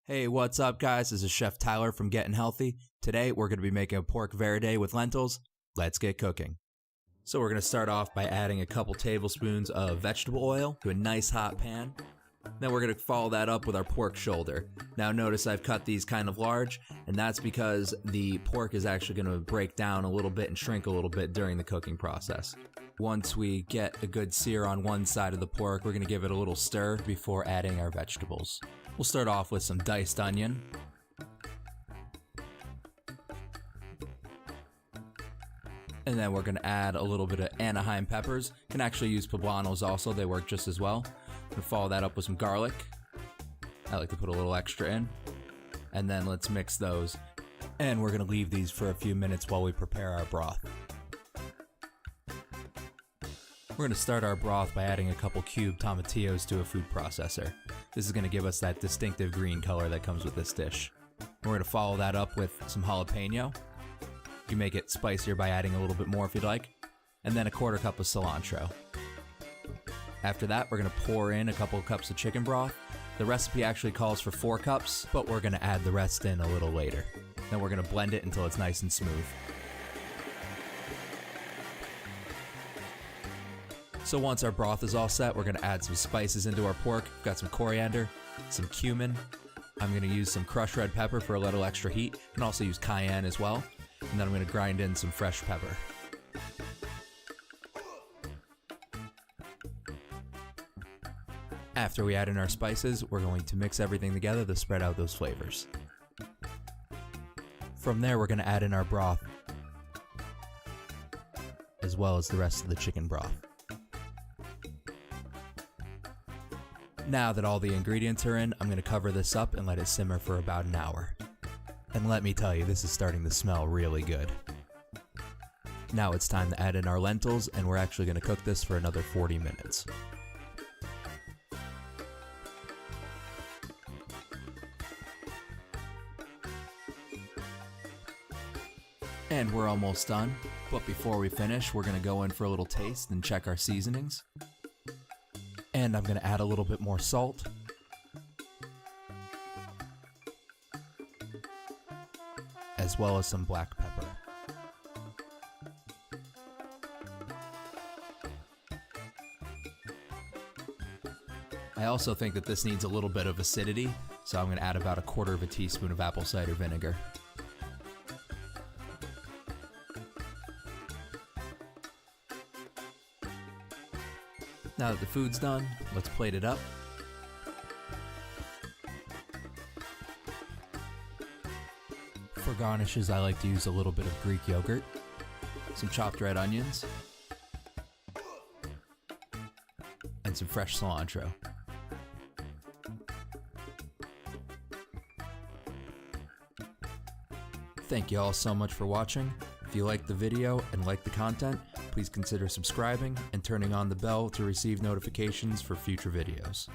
Hey, what's up guys? This is Chef Tyler from Getting Healthy. Today we're going to be making a pork verde with lentils. Let's get cooking. So we're going to start off by adding a couple tablespoons of vegetable oil to a nice hot pan. Then we're going to follow that up with our pork shoulder. Now notice I've cut these kind of large, and that's because the pork is actually going to break down a little bit and shrink a little bit during the cooking process. Once we get a good sear on one side of the pork, we're going to give it a little stir before adding our vegetables. We'll start off with some diced onion. And then we're going to add a little bit of Anaheim Peppers. You can actually use poblanos also, they work just as well. I'm going to follow that up with some garlic. I like to put a little extra in. And then let's mix those. And we're going to leave these for a few minutes while we prepare our broth. We're going to start our broth by adding a couple cubed tomatillos to a food processor. This is going to give us that distinctive green color that comes with this dish. We're going to follow that up with some jalapeno. You can make it spicier by adding a little bit more if you'd like. And then a quarter cup of cilantro. After that, we're going to pour in a couple of cups of chicken broth. The recipe actually calls for 4 cups, but we're going to add the rest in a little later. Then we're going to blend it until it's nice and smooth. So once our broth is all set, we're going to add some spices into our pork. We've got some coriander, some cumin. I'm going to use some crushed red pepper for a little extra heat. You can also use cayenne as well. And then I'm going to grind in some fresh pepper. After we add in our spices, we're going to mix everything together to spread out those flavors. From there, we're going to add in our broth, as well as the rest of the chicken broth. Now that all the ingredients are in, I'm going to cover this up and let it simmer for about an hour. And let me tell you, this is starting to smell really good. Now it's time to add in our lentils, and we're actually going to cook this for another 40 minutes. And we're almost done, but before we finish, we're going to go in for a little taste and check our seasonings. And I'm going to add a little bit more salt. As well as some black pepper. I also think that this needs a little bit of acidity, so I'm going to add about 1/4 teaspoon of apple cider vinegar. Now that the food's done, let's plate it up. For garnishes, I like to use a little bit of Greek yogurt, some chopped red onions, and some fresh cilantro. Thank you all so much for watching. If you liked the video and liked the content, please consider subscribing and turning on the bell to receive notifications for future videos.